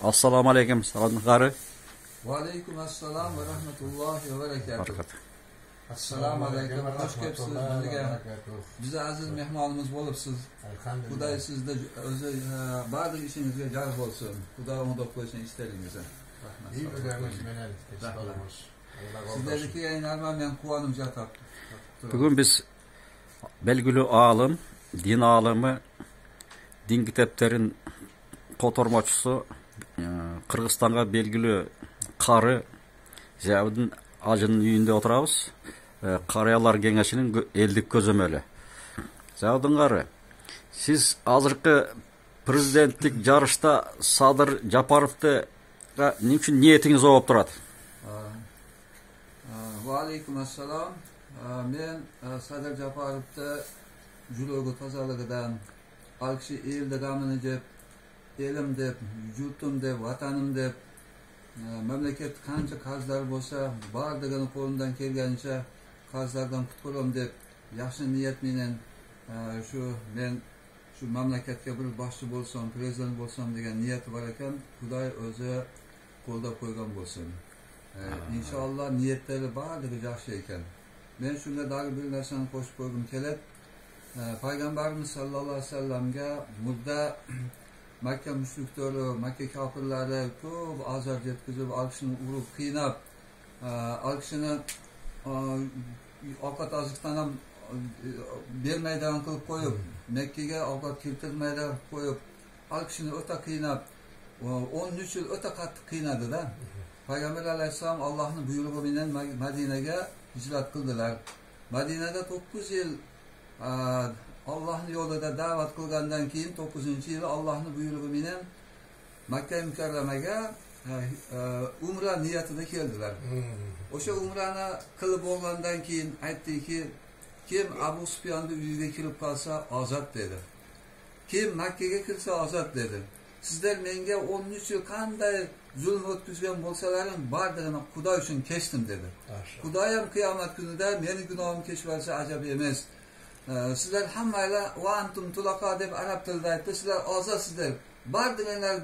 Assalomu alaykum, Saladin qari. Va alaykum assalom va rahmatullohi va barakatuh. Assalomu alaykum, xush kelibsiz bizga. Bizni aziz mehmonimiz bo'libsiz. Xudoy sizda o'zi barcha ishingizga jar bo'lsin. Xudo umid qo'ysin ishlaringizga. Rahmat. Sizlarga kelganlarga men quvonimga topdim. Bugun biz belgili alim, din alimi, din kitapların kotormacısı, Kırgızistan'a belgili qarı Zavud'un acının yüzünde oturabız. Qariyalar Kengesinin eldik közömeli. Zavud'un qarı, siz azırkı prezidentlik jarışta Sadır Japarov'da ne için niyetiniz olup turadi? Va alaykum assalom. Men Sadır Japarov'da julogu tozaligidan, alkishi elda g'amini deb, elim deb, yurtim deb, vatanim deb, mamlakat qancha qarzlar bo'lsa, barligini qo'limdan kelganicha qarzlardan qutulaman deb, yaxshi niyat bilan men shu mamlakatga bir boshchi bo'lsam, prezident bo'lsam degan niyati bor ekan, Xudoy o'zi qo'lda qo'ygan bo'lsin. İnşallah niyetleri barligi yaxshi ekan. Men shunga dalil bir narsani qo'shib qo'ygim keladi. Peygamberimiz sallallohu alayhi vasallamga mudda Makka müşriklari, Makka kofirlari ko'p azor yetkazib, alkishini urib, qiynab, alkishini ovqat oziqdan ham bermaydigan qilib qo'yib, Makkaga ovqat keltirmaydigan qo'yib, alkishini o'ta qiynab, 13 yil o'ta qattiq qiynadi-da. Peygamber aleyhisselam Allah'ın buyruğu bilen Medine'ye hicret kıldılar. Medine'de 9 yıl Allah'ın yolunda davet kılgandan keyin 9. yıl Allah'ın buyruğu bilen Mekke-i Mükerreme'ye umra niyetine geldiler. O şey umrana kılıp olgandan keyin aytdı ki, kim Abu Sufyan'da uyuga kirip kalsa azat dedi. Kim Mekke'ye kirse azat dedi. Sizler menga 13 yıl kanday zulm o'tkazgan bo'lsalaring barligini Xudo uchun kechdim dedi. Xudoy ham qiyomat kunida meni gunohim kechirsa ajab emas. Sizlar hammanglar va antum tulaqa deb arab tilida aytdi. Sizlar ozodsizlar. Barliginglar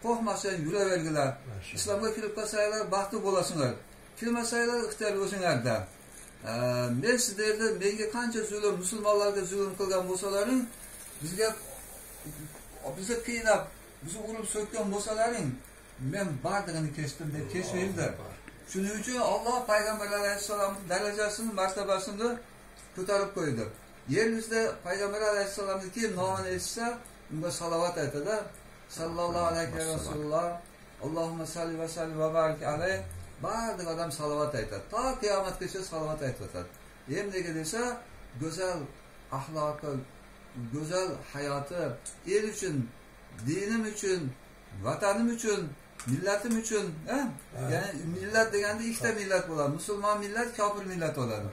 qo'rqmasdan yuravergilar. Islomga kirib qolsanglar baxtli bo'lasizlar. Kirmasanglar ixtiyor o'zinglarda. Men sizlarga menga qancha zulm, musulmonlarga zulm qilgan bo'lsalaring, bizga qiynab, bizni urib so'kkan bo'lsalaring, men barligini kechdim deb kechirdi. Shuning uchun Alloh Payg'ambar alayhissalom darajasini, martabasini ko'tarib qo'ydi. Yer yuzida Payg'ambar alayhissalomning kim nomini eshitsa, unga salovat aytadi. Sallallohu alayhi va rasululloh, Allohumma salli va sallim va barik alayh. Barlik odam salovat aytadi. Ta qiyomatgacha salovat aytadi. Nega desa, go'zal axloqi, go'zal hayoti el uchun, dinim uchun, vatanim uchun, millatim uchun, yani millat deganda ikkita millat bo'ladi. Musulmon millat, kofir millat bo'ladi.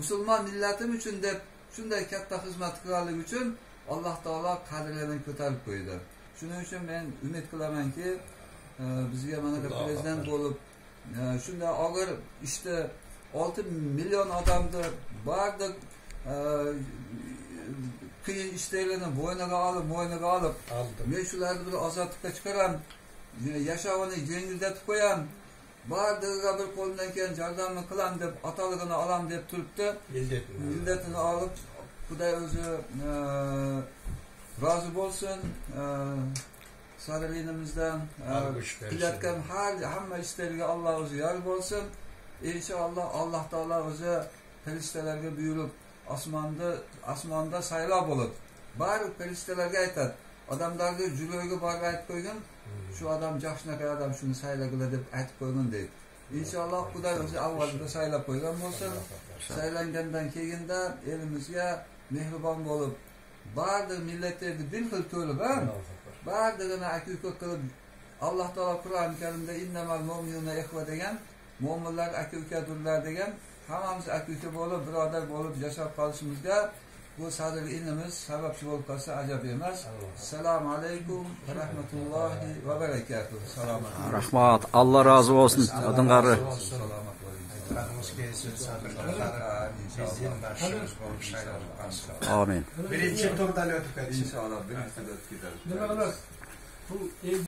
Musulmon millatim uchun deb shunday katta xizmat qilganligi uchun Alloh taolo qadrlarini ko'tarib qo'ydi. Shuning uchun men umid qilamanki, bizga mana prezident bo'lib, shunday og'ir ishda 6 million odamni barlik qiyin ishlarni bo'yniga olib, men shularni bir ozodlikka chiqaram, yashashini yengillatib qo'yam, barligiga bir qo'limdan kelgan yordamni qilam deb, otaligini olam deb turibdi. Millatini olib, Xudoy o'zi rozi bo'lsin. Sarayimizdan qilayotgan hamma ishlarga Alloh o'zi yor bo'lsin. İnşallah Allah taolo o'zi farishtalarga buyurib, osmonda saylab bo'lib, barcha farishtalarga aytadi. Odamlarga juloga borib aytib qo'ygan, shu odam yaxshinak odam, shuni saylaglar deb aytib qo'ygan deydi. İnşallah Xudoy o'zi avvalda saylab qo'ygan bo'lsin. Saylangandan keyinda elimizga mehribon bo'lib, barcha millatlarni bir xil ko'rib, barligini aka-uka qilib, Alloh taolo Qur'oni Karimda innamal mu'minuna ikhva degan, mu'minlar aka-ukadirlar degan, hammamiz aka-uka bo'lib, birodar bo'lib yashab qolishimizga bu sadir inimiz sababchi bo'lib qolsa ajab emas. Assalomu alaykum va rahmatullohi va barakatuh. Rahmat, Allah razı olsun. Adın qarı. Amin. Birinchi turdan o'tib ketdi. İnşallah birinchi turda o'tib ketadi.